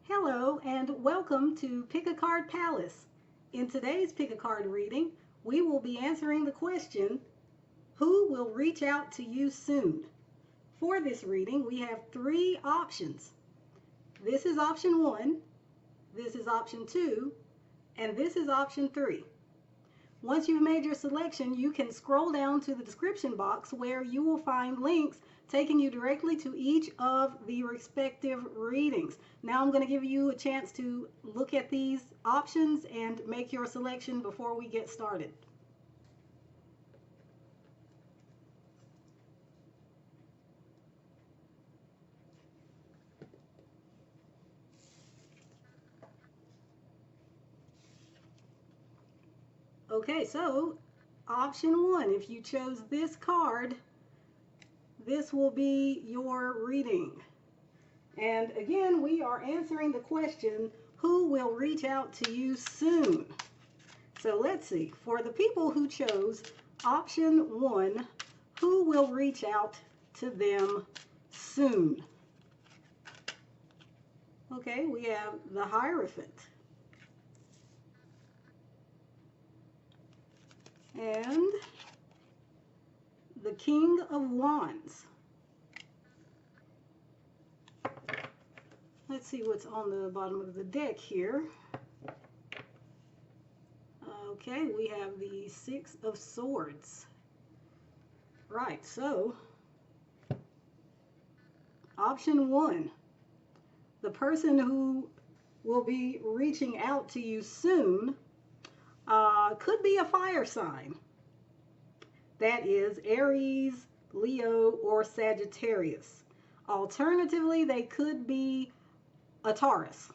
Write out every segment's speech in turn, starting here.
Hello and welcome to Pick a Card Palace. In today's Pick a Card reading, we will be answering the question, who will reach out to you soon? For this reading, we have three options. This is option one, this is option two, and this is option three. Once you've made your selection, you can scroll down to the description box where you will find links taking you directly to each of the respective readings. Now I'm going to give you a chance to look at these options and make your selection before we get started. Okay, so option one, if you chose this card, this will be your reading. And again, we are answering the question, who will reach out to you soon? So let's see, for the people who chose option one, who will reach out to them soon? Okay, we have the Hierophant and the King of Wands. Let's see what's on the bottom of the deck here. Okay, we have the Six of Swords. Right, so option one, the person who will be reaching out to you soon could be a fire sign. That is Aries, Leo, or Sagittarius. Alternatively, they could be a Taurus.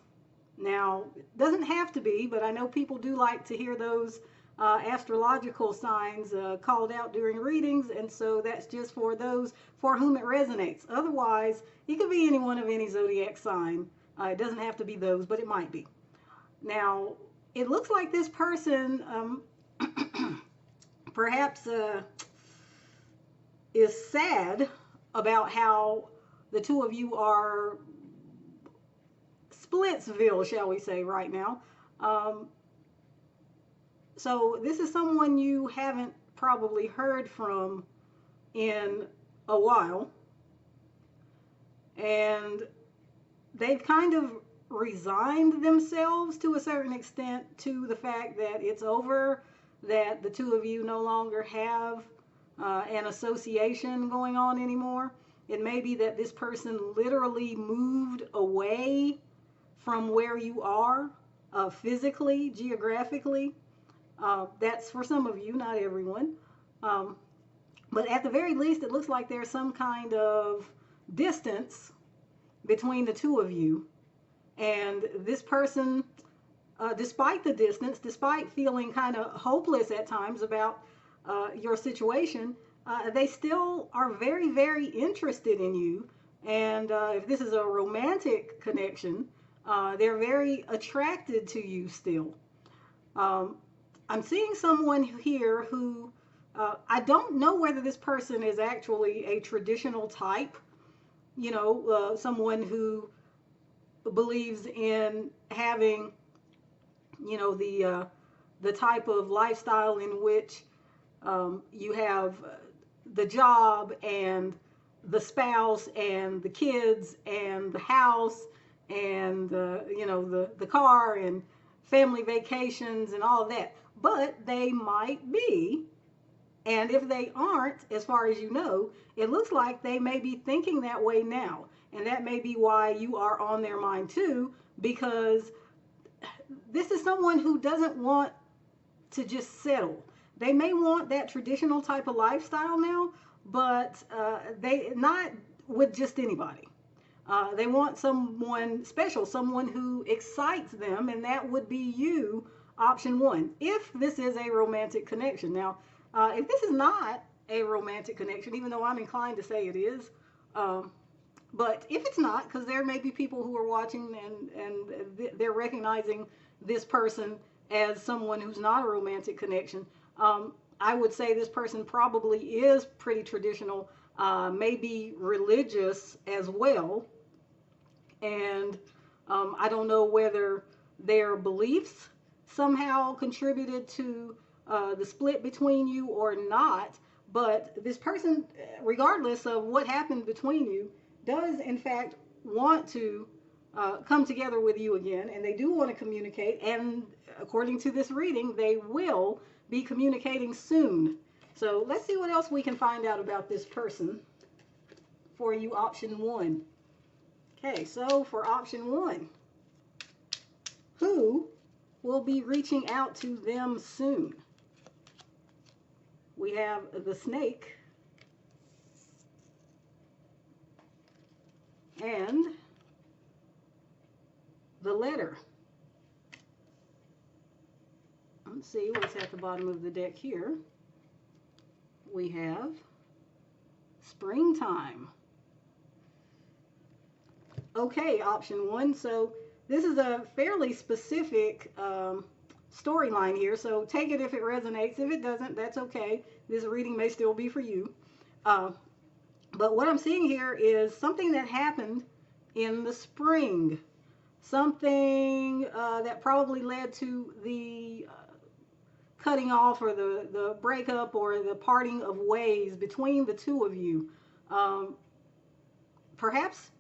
Now, it doesn't have to be, but I know people do like to hear those astrological signs called out during readings, and so that's just for those for whom it resonates. Otherwise, it could be anyone of any zodiac sign. It doesn't have to be those, but it might be. Now, it looks like this person perhaps is sad about how the two of you are Splitsville, shall we say, right now. So this is someone you haven't probably heard from in a while. And they've kind of resigned themselves to a certain extent to the fact that it's over, that the two of you no longer have an association going on anymore. It may be that this person literally moved away from where you are physically, geographically. That's for some of you, not everyone. But at the very least, it looks like there's some kind of distance between the two of you. And this person, despite the distance, despite feeling kind of hopeless at times about your situation, they still are very, very interested in you. And if this is a romantic connection, they're very attracted to you still. I'm seeing someone here who I don't know whether this person is actually a traditional type, someone who believes in having, the type of lifestyle in which you have the job and the spouse and the kids and the house and the car and family vacations and all of that. But they might be, and if they aren't, as far as you know, it looks like they may be thinking that way now. And that may be why you are on their mind too, because this is someone who doesn't want to just settle. They may want that traditional type of lifestyle now, but they not with just anybody. They want someone special, someone who excites them, and that would be you, option one, if this is a romantic connection. Now, if this is not a romantic connection, even though I'm inclined to say it is, but if it's not, because there may be people who are watching and they're recognizing this person as someone who's not a romantic connection, I would say this person probably is pretty traditional, maybe religious as well. And I don't know whether their beliefs somehow contributed to the split between you or not, but this person, regardless of what happened between you, does in fact want to come together with you again, and they do want to communicate, and according to this reading, they will be communicating soon. So let's see what else we can find out about this person for you, option one. Okay, so for option one, who will be reaching out to them soon? We have the snake and the letter. Let's see what's at the bottom of the deck here. We have springtime. Okay, option one. So this is a fairly specific storyline here. So take it if it resonates. If it doesn't, that's okay. This reading may still be for you. But what I'm seeing here is something that happened in the spring. Something that probably led to the cutting off or the breakup or the parting of ways between the two of you. Perhaps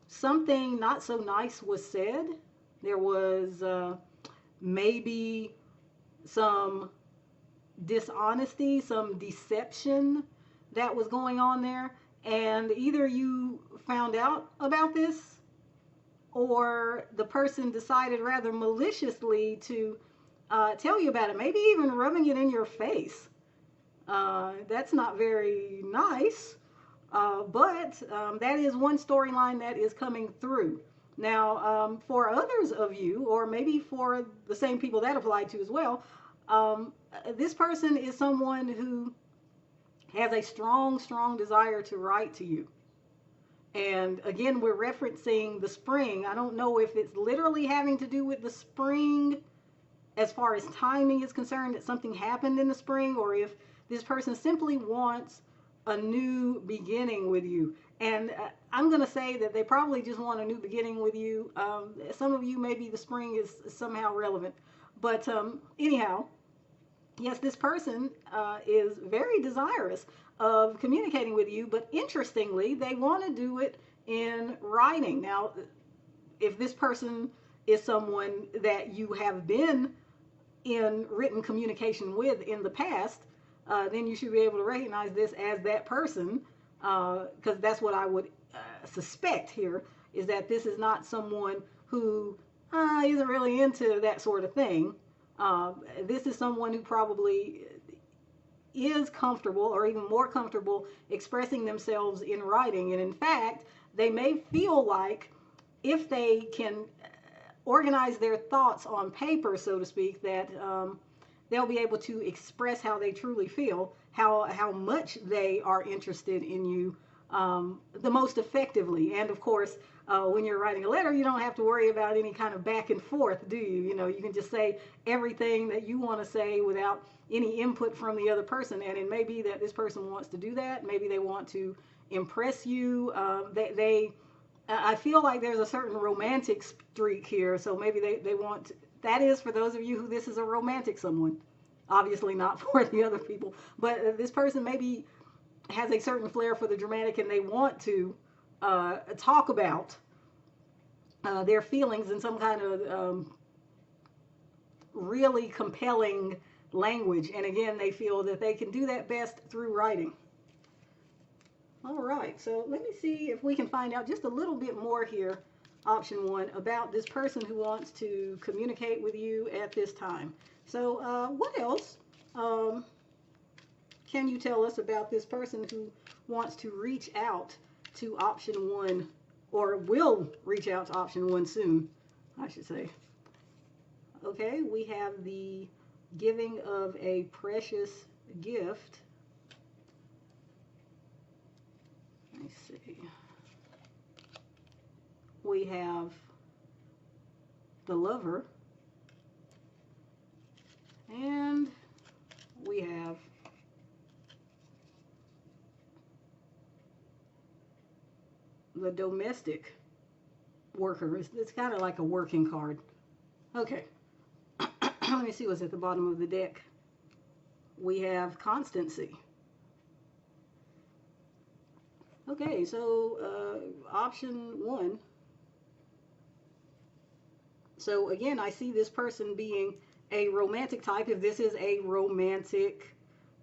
something not so nice was said. There was maybe some dishonesty, some deception that was going on there. And either you found out about this or the person decided rather maliciously to tell you about it, maybe even rubbing it in your face. That's not very nice, but that is one storyline that is coming through. Now, for others of you, or maybe for the same people that applied to as well, this person is someone who has a strong, strong desire to write to you. And again, we're referencing the spring. I don't know if it's literally having to do with the spring as far as timing is concerned, that something happened in the spring, or if this person simply wants a new beginning with you. And I'm going to say that they probably just want a new beginning with you. Some of you, maybe the spring is somehow relevant. But anyhow, yes, this person is very desirous of communicating with you, but interestingly, they want to do it in writing. Now, if this person is someone that you have been in written communication with in the past, then you should be able to recognize this as that person, because that's what I would suspect here, is that this is not someone who isn't really into that sort of thing. This is someone who probably is comfortable, or even more comfortable, expressing themselves in writing. And in fact, they may feel like if they can organize their thoughts on paper, so to speak, that they'll be able to express how they truly feel, how much they are interested in you the most effectively. And of course, when you're writing a letter, you don't have to worry about any kind of back and forth, do you? You know, you can just say everything that you want to say without any input from the other person. And it may be that this person wants to do that. Maybe they want to impress you. I feel like there's a certain romantic streak here. So maybe they want, that is for those of you who this is a romantic someone. Obviously not for the other people. But this person maybe has a certain flair for the dramatic, and they want to talk about their feelings in some kind of really compelling language. And again, they feel that they can do that best through writing. All right, so let me see if we can find out just a little bit more here, option one, about this person who wants to communicate with you at this time. So what else can you tell us about this person who wants to reach out to option one, or will reach out to option one soon, I should say? Okay, we have the giving of a precious gift. Let me see. We have the Lover, and we have the Domestic. worker. It's kind of like a working card. Okay. Let me see what's at the bottom of the deck. We have constancy. Okay, so option one. So again, I see this person being a romantic type, if this is a romantic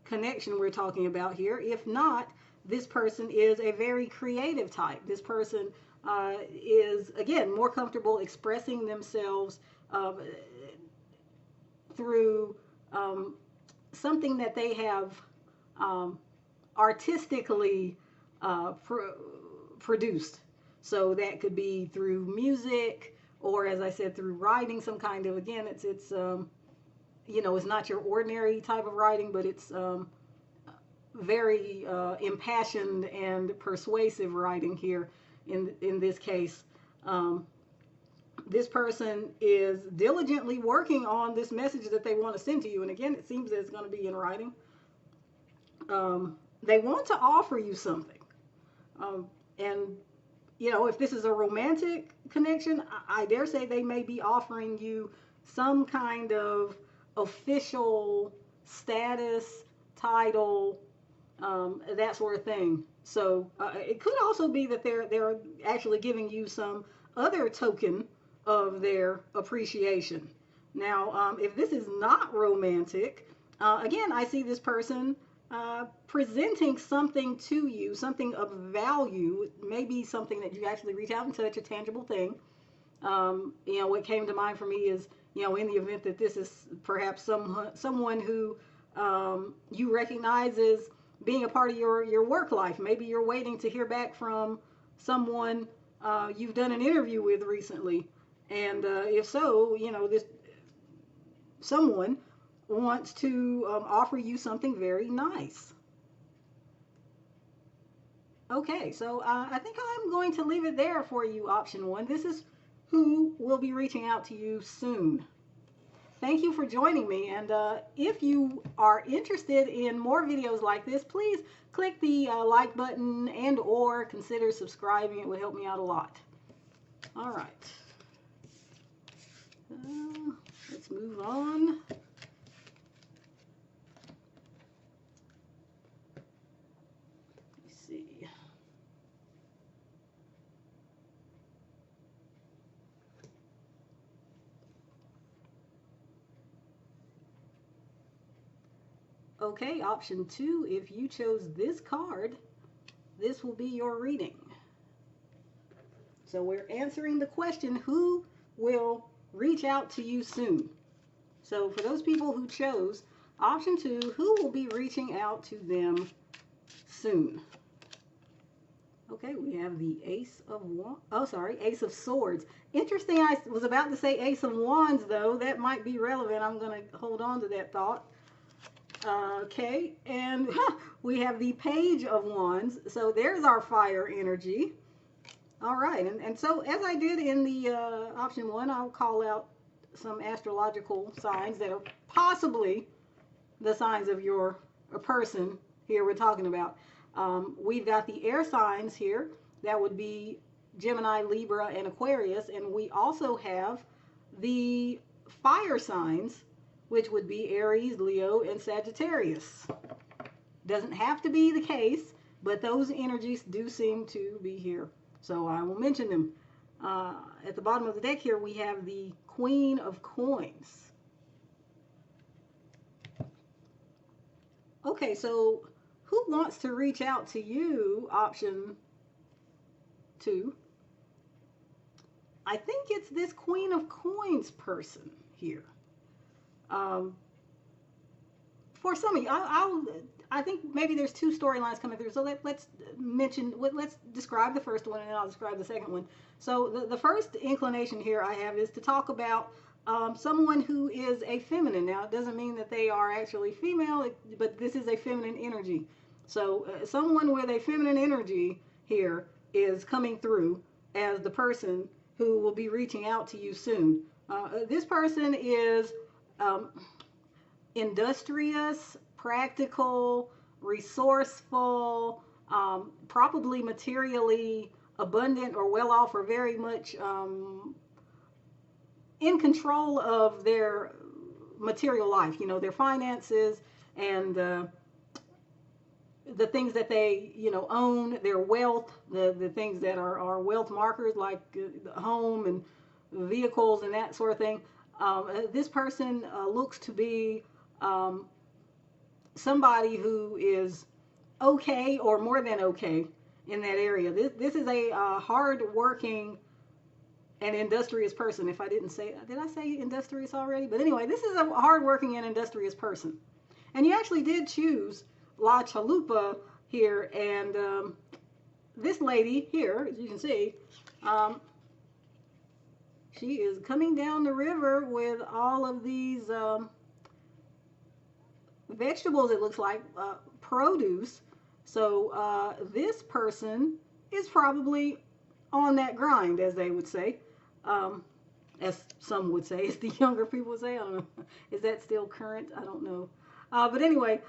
connection we're talking about here. If not, this person is a very creative type. This person is, again, more comfortable expressing themselves through something that they have artistically produced. So that could be through music, or as I said, through writing, some kind of, again, it's you know, it's not your ordinary type of writing, but it's very impassioned and persuasive writing here in this case. This person is diligently working on this message that they want to send to you, and again, it seems that it's going to be in writing. They want to offer you something, and you know, if this is a romantic connection, I dare say they may be offering you some kind of official status, title, that sort of thing. So it could also be that they're actually giving you some other token of their appreciation. Now, if this is not romantic, again, I see this person presenting something to you, something of value, maybe something that you actually reach out and touch, a tangible thing. You know, what came to mind for me is, you know, in the event that this is perhaps someone who you recognize as being a part of your work life. Maybe you're waiting to hear back from someone you've done an interview with recently. And if so, you know, this someone wants to offer you something very nice. Okay, so I think I'm going to leave it there for you, option one. This is who will be reaching out to you soon. Thank you for joining me, and if you are interested in more videos like this, please click the like button and or consider subscribing. It would help me out a lot. All right. Let's move on. Let's see. Okay, option two, if you chose this card, this will be your reading. So we're answering the question, who will reach out to you soon? So for those people who chose option two, who will be reaching out to them soon? Okay, we have the Ace of Swords. Interesting, I was about to say Ace of Wands, though. That might be relevant. I'm going to hold on to that thought. Okay, and we have the Page of Wands. So there's our fire energy. All right, and so as I did in the option one, I'll call out some astrological signs that are possibly the signs of your person here we're talking about. We've got the air signs here. That would be Gemini, Libra, and Aquarius. And we also have the fire signs, which would be Aries, Leo, and Sagittarius. Doesn't have to be the case, but those energies do seem to be here. So I will mention them. At the bottom of the deck here, we have the Queen of Coins. Okay, so who wants to reach out to you, option two? I think it's this Queen of Coins person here. For some of you, I think maybe there's two storylines coming through. So let's describe the first one, and then I'll describe the second one. So the first inclination here I have is to talk about someone who is a feminine. Now, it doesn't mean that they are actually female, but this is a feminine energy. So someone with a feminine energy here is coming through as the person who will be reaching out to you soon. This person is industrious, practical, resourceful, probably materially abundant or well off or very much in control of their material life, you know, their finances and the things that they, you know, own, their wealth, the things that are wealth markers like home and vehicles and that sort of thing. This person looks to be somebody who is okay or more than okay in that area. This is a hard-working and industrious person. If I didn't say, did I say industrious already? But anyway, this is a hard-working and industrious person. And you actually did choose La Chalupa here, and this lady here, as you can see, she is coming down the river with all of these vegetables, it looks like, produce. So this person is probably on that grind, as they would say, as some would say, as the younger people would say. I don't know. Is that still current? I don't know. But anyway,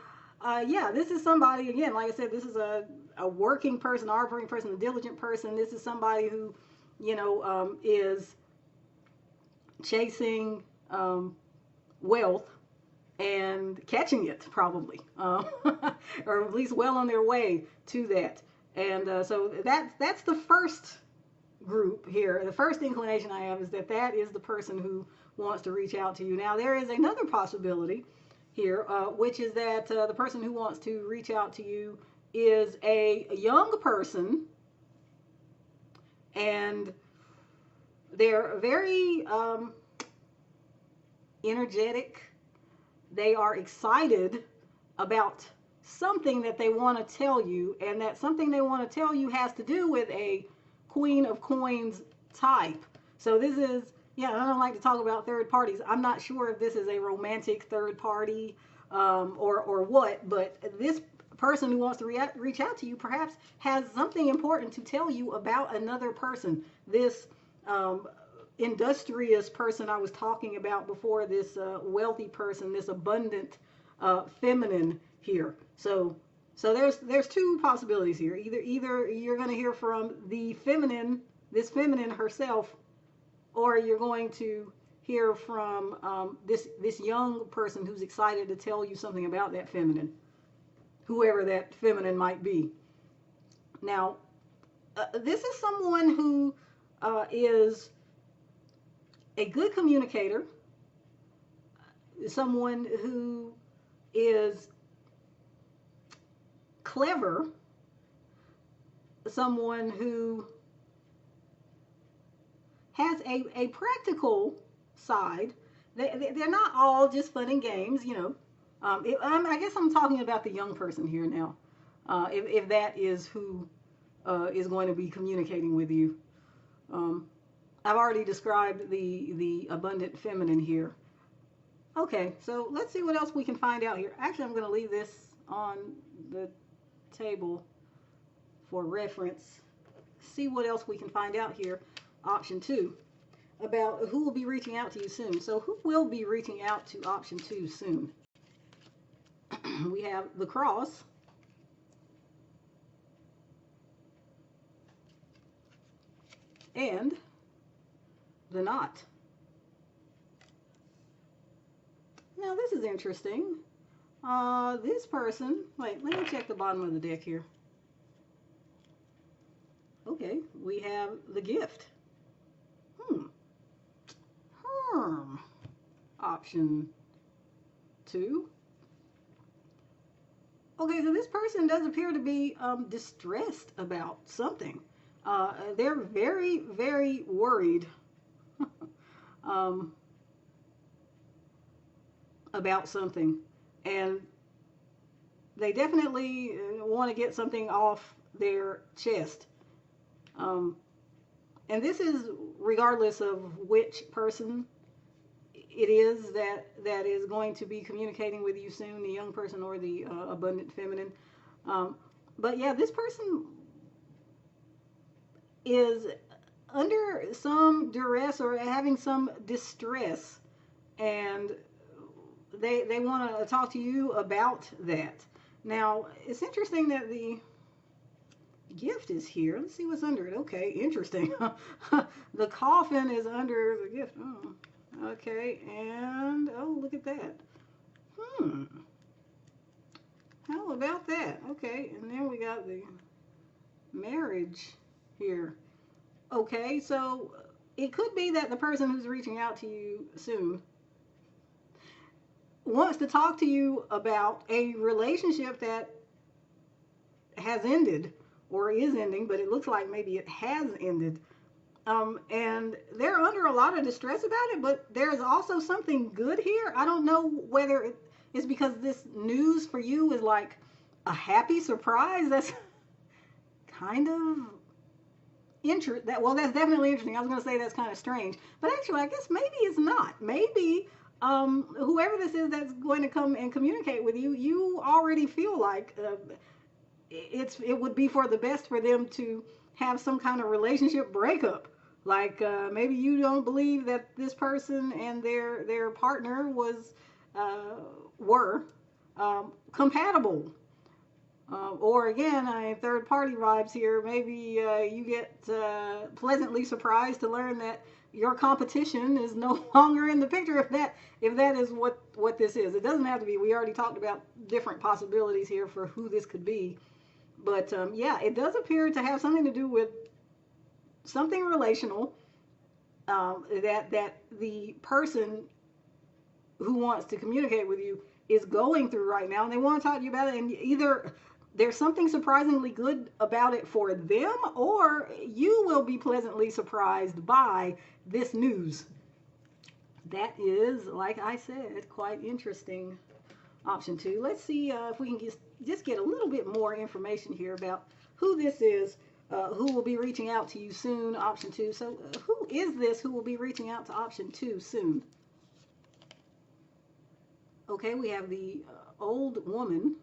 yeah, this is somebody, again, like I said, this is a working person, a hard-working person, a diligent person. This is somebody who, you know, is chasing wealth and catching it, probably, or at least well on their way to that. And so that's the first group here. The first inclination I have is that is the person who wants to reach out to you. Now, there is another possibility here, which is that the person who wants to reach out to you is a young person, and they're very energetic. They are excited about something that they want to tell you, and that something they want to tell you has to do with a Queen of Coins type. So this is, yeah, I don't like to talk about third parties. I'm not sure if this is a romantic third party or what, but this person who wants to reach out to you perhaps has something important to tell you about another person. This industrious person I was talking about before, this wealthy person, this abundant feminine here. So there's two possibilities here. Either you're going to hear from the feminine, this feminine herself, or you're going to hear from this young person who's excited to tell you something about that feminine, whoever that feminine might be. Now, this is someone who is a good communicator, someone who is clever, someone who has a practical side. They're not all just fun and games, you know. I guess I'm talking about the young person here now, if that is who is going to be communicating with you. I've already described the abundant feminine here. Okay, so let's see what else we can find out here. Actually, I'm going to leave this on the table for reference. See what else we can find out here. Option 2, about who will be reaching out to you soon. So who will be reaching out to option 2 soon? We have the cross, and the knot. Now this is interesting. This person, wait, let me check the bottom of the deck here. Okay, we have the gift. Option 2. Okay, so this person does appear to be distressed about something. They're very, very worried about something, and they definitely want to get something off their chest. And this is regardless of which person it is that is going to be communicating with you soon, the young person or the abundant feminine. But yeah, this person is under some duress or having some distress, and they want to talk to you about that. Now, it's interesting that the gift is here. Let's see what's under it. Okay, interesting. The coffin is under the gift. Oh, okay, and oh, look at that. Hmm. How about that? Okay, and then we got the marriage here. Okay, so it could be that the person who's reaching out to you soon wants to talk to you about a relationship that has ended or is ending, but it looks like maybe it has ended. And they're under a lot of distress about it, but there's also something good here. I don't know whether it's because this news for you is like a happy surprise. That's kind of well, that's definitely interesting. I was going to say that's kind of strange, but actually, I guess maybe it's not. Maybe whoever this is that's going to come and communicate with you, you already feel like it would be for the best for them to have some kind of relationship breakup. Like maybe you don't believe that this person and their partner were compatible. Or again, third party vibes here. Maybe you get pleasantly surprised to learn that your competition is no longer in the picture. If that is what this is, it doesn't have to be. We already talked about different possibilities here for who this could be. But yeah, it does appear to have something to do with something relational that the person who wants to communicate with you is going through right now, and they want to talk to you about it. And either there's something surprisingly good about it for them, or you will be pleasantly surprised by this news. That is, like I said, quite interesting. Option 2. Let's see if we can just get a little bit more information here about who this is, who will be reaching out to you soon. Option 2. So who is this who will be reaching out to option 2 soon? Okay, we have the old woman,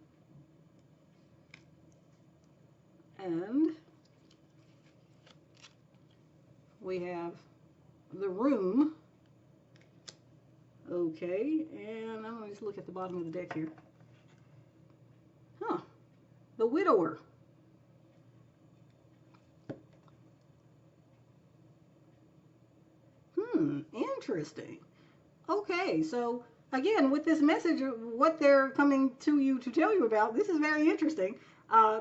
and we have the room. Okay, and I'm going to just look at the bottom of the deck here. Huh, the widower. Interesting. Okay, so again, with this message, what they're coming to you to tell you about, this is very interesting.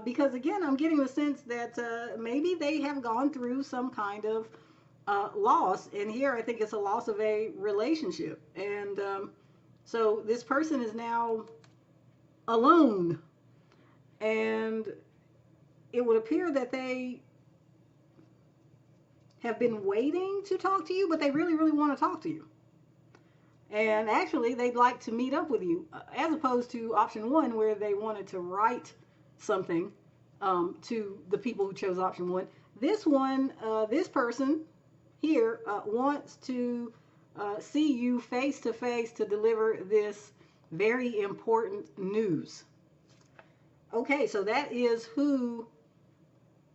Because again, I'm getting the sense that maybe they have gone through some kind of loss, and here I think it's a loss of a relationship, and so this person is now alone, and it would appear that they have been waiting to talk to you, but they really, really want to talk to you. And actually, they'd like to meet up with you, as opposed to option 1, where they wanted to write something to the people who chose option 1. This one, this person here wants to see you face to face to deliver this very important news. Okay, so that is who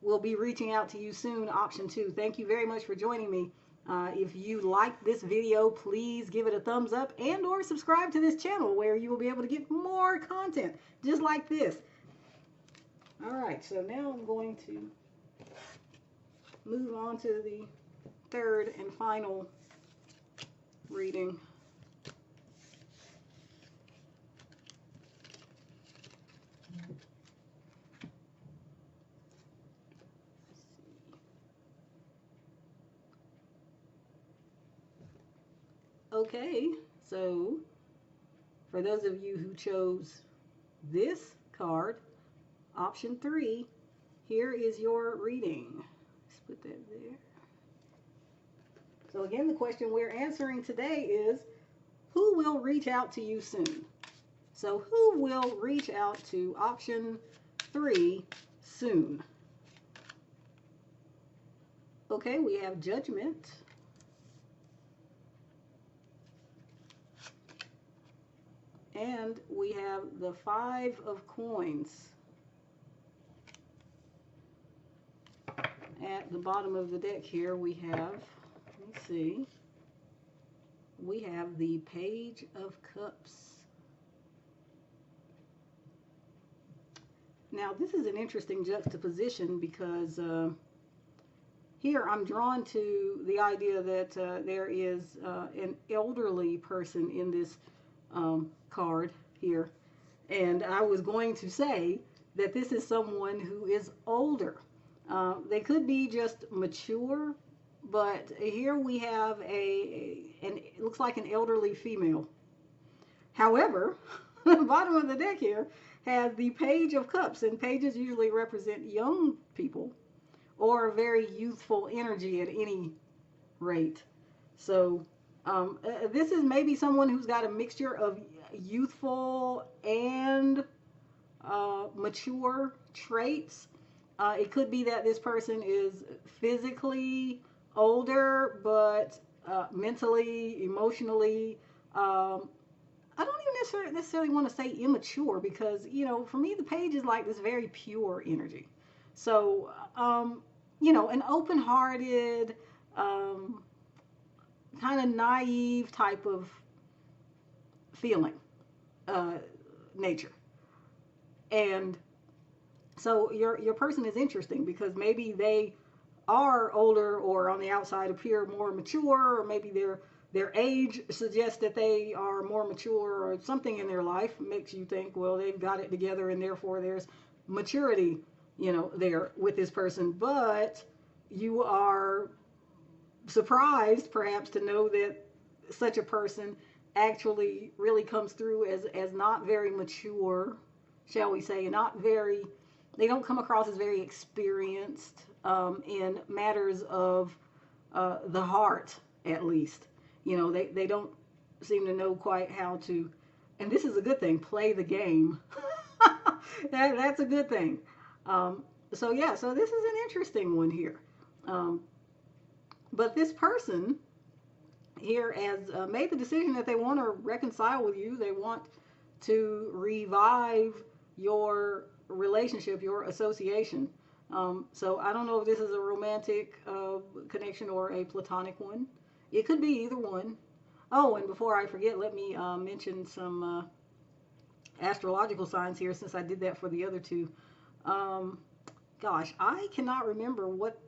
will be reaching out to you soon, option 2. Thank you very much for joining me. If you like this video, please give it a thumbs up and or subscribe to this channel where you will be able to get more content just like this. All right, so now I'm going to move on to the third and final reading. Okay, so for those of you who chose this card, option 3, here is your reading. Let's put that there. So again, the question we're answering today is, who will reach out to you soon? So who will reach out to option 3 soon? Okay, we have Judgment. And we have the 5 of Coins. At the bottom of the deck here we have, let's see, we have the Page of Cups. Now, this is an interesting juxtaposition because here I'm drawn to the idea that there is an elderly person in this card here. And I was going to say that this is someone who is older. They could be just mature, but here we have it looks like an elderly female. However, the bottom of the deck here has the Page of Cups, and pages usually represent young people or very youthful energy at any rate. So this is maybe someone who's got a mixture of youthful and mature traits. It could be that this person is physically older, but mentally, emotionally, I don't even necessarily want to say immature because, for me, the page is like this very pure energy. So, an open hearted, kind of naive type of feeling, nature. And so your person is interesting because maybe they are older or on the outside appear more mature, or maybe their age suggests that they are more mature, or something in their life makes you think, well, they've got it together and therefore there's maturity, there with this person. But you are surprised perhaps to know that such a person actually really comes through as not very mature, shall we say, they don't come across as very experienced in matters of the heart, at least. They don't seem to know quite how to, and this is a good thing, play the game. That's a good thing. So this is an interesting one here. But this person here has made the decision that they want to reconcile with you. They want to revive your relationship, your association. So I don't know if this is a romantic connection or a platonic one. It could be either one. Oh, and before I forget, let me mention some astrological signs here, since I did that for the other two. Gosh, I cannot remember what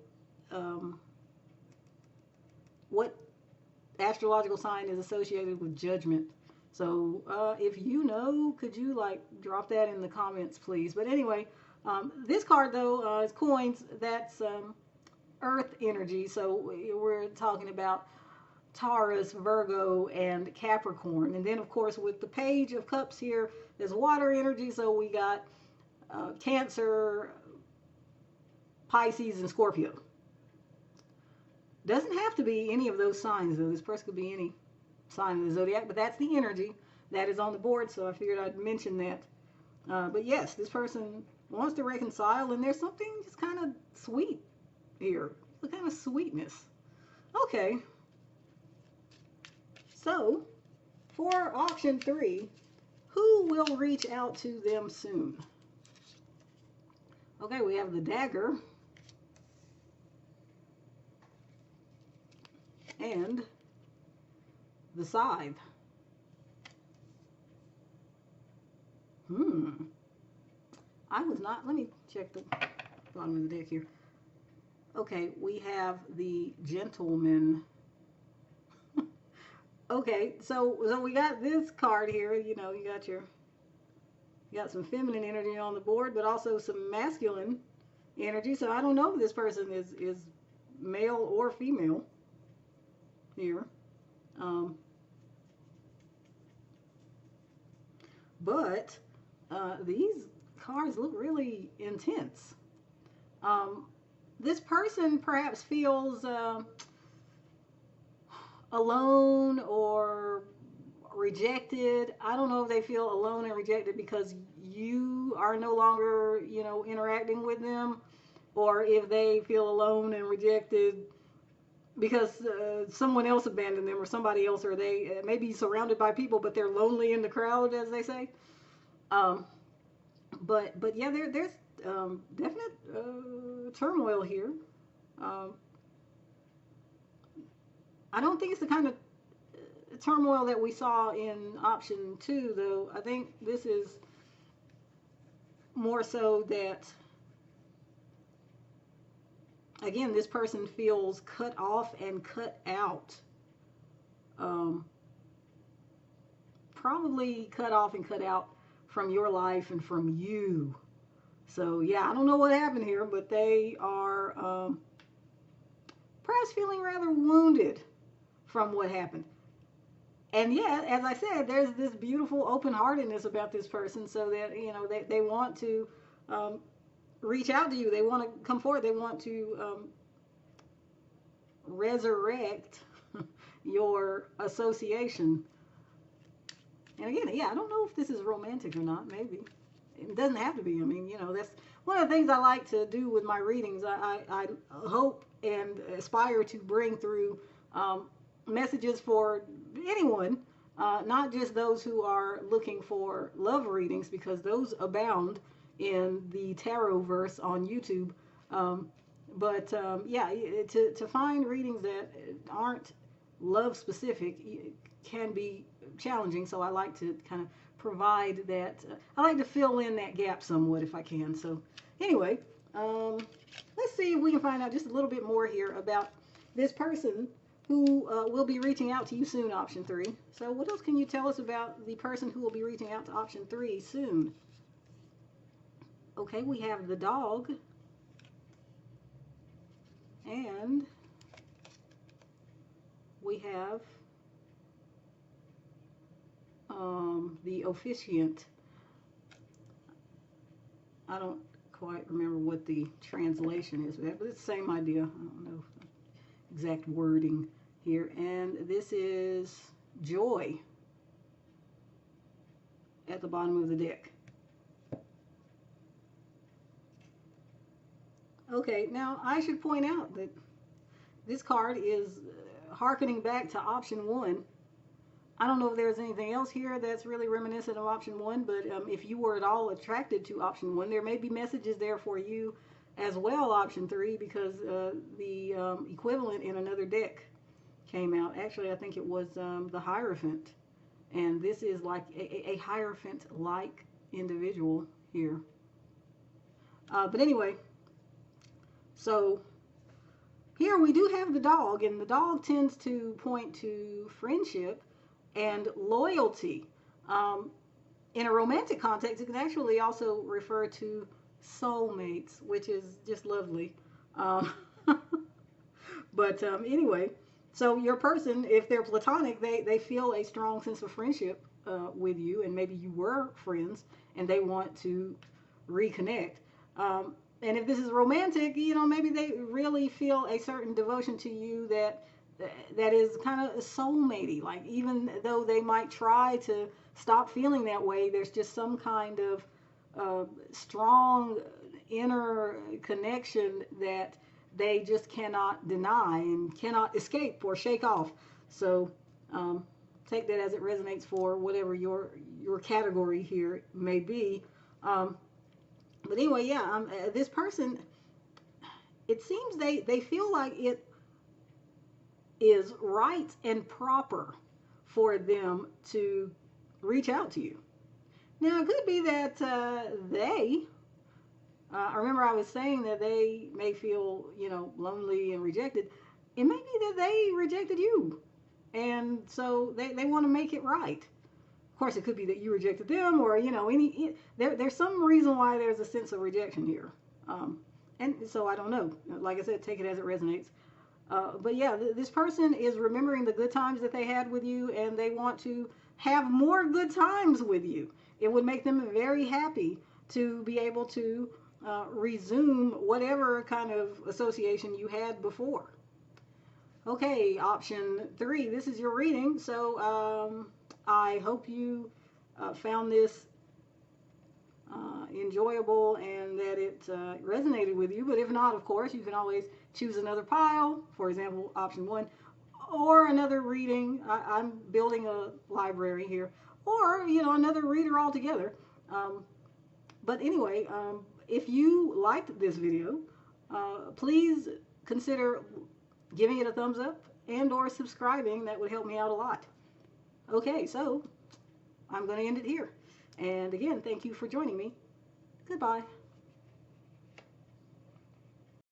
astrological sign is associated with judgment. So if you know, could you drop that in the comments, please? But anyway, this card though is coins. That's earth energy. So we're talking about Taurus, Virgo, and Capricorn. And then of course with the Page of Cups here, there's water energy. So we got Cancer, Pisces, and Scorpio. Doesn't have to be any of those signs though. This person could be any sign of the zodiac, but that's the energy that is on the board, so I figured I'd mention that. But yes, this person wants to reconcile, and there's something just kind of sweet here. The kind of sweetness. Okay. So, for option 3, who will reach out to them soon? Okay, we have the Dagger and the Scythe. I was not, let me check the bottom of the deck here. Okay, we have the Gentleman. Okay, so we got this card here. You got some feminine energy on the board, but also some masculine energy. So I don't know if this person is male or female here. But these cards look really intense. This person perhaps feels alone or rejected. I don't know if they feel alone and rejected because you are no longer, interacting with them, or if they feel alone and rejected because someone else abandoned them, or somebody else, or they may be surrounded by people, but they're lonely in the crowd, as they say. But yeah, there's definite turmoil here. I don't think it's the kind of turmoil that we saw in option 2, though. I think this is more so that, again, this person feels cut off and cut out. Um, Probably cut off and cut out from your life and from you. So, yeah, I don't know what happened here, but they are perhaps feeling rather wounded from what happened. And yet, as I said, there's this beautiful open-heartedness about this person, so that, they want to um, reach out to you. They want to come forward. They want to resurrect your association. And again, yeah, I don't know if this is romantic or not. Maybe it doesn't have to be. I mean, that's one of the things I like to do with my readings. I hope and aspire to bring through messages for anyone, not just those who are looking for love readings, because those abound in the tarot verse on YouTube. Yeah, to find readings that aren't love specific can be challenging. So I like to kind of provide that. I like to fill in that gap somewhat if I can. So anyway, let's see if we can find out just a little bit more here about this person who will be reaching out to you soon, option 3. So what else can you tell us about the person who will be reaching out to option 3 soon? Okay, we have the dog. And we have the officiant. I don't quite remember what the translation is, but it's the same idea. I don't know exact wording here. And this is joy at the bottom of the deck. Okay, now I should point out that this card is hearkening back to option 1. I don't know if there's anything else here that's really reminiscent of option 1, but if you were at all attracted to option 1, there may be messages there for you as well, option 3, because the equivalent in another deck came out. Actually, I think it was the Hierophant, and this is like a Hierophant-like individual here. But anyway, so here we do have the dog, and the dog tends to point to friendship and loyalty. In a romantic context, it can actually also refer to soulmates, which is just lovely. Anyway, so your person, if they're platonic, they feel a strong sense of friendship with you, and maybe you were friends and they want to reconnect. And if this is romantic, maybe they really feel a certain devotion to you that is kind of soulmatey. Like, even though they might try to stop feeling that way, there's just some kind of strong inner connection that they just cannot deny and cannot escape or shake off. So take that as it resonates for whatever your category here may be. But anyway, yeah, this person, it seems they feel like it is right and proper for them to reach out to you. Now, it could be that I remember I was saying that they may feel, lonely and rejected. It may be that they rejected you, and so they want to make it right. Of course, it could be that you rejected them, or there's some reason why there's a sense of rejection here, and so I don't know. Like I said, take it as it resonates. But yeah, this person is remembering the good times that they had with you, and they want to have more good times with you. It would make them very happy to be able to resume whatever kind of association you had before. Okay, option 3, this is your reading. So I hope you found this enjoyable and that it resonated with you. But if not, of course, you can always choose another pile, for example, option 1, or another reading. I'm building a library here, or another reader altogether. But anyway, if you liked this video, please consider giving it a thumbs up and or subscribing. That would help me out a lot. Okay, so I'm going to end it here. And again, thank you for joining me. Goodbye.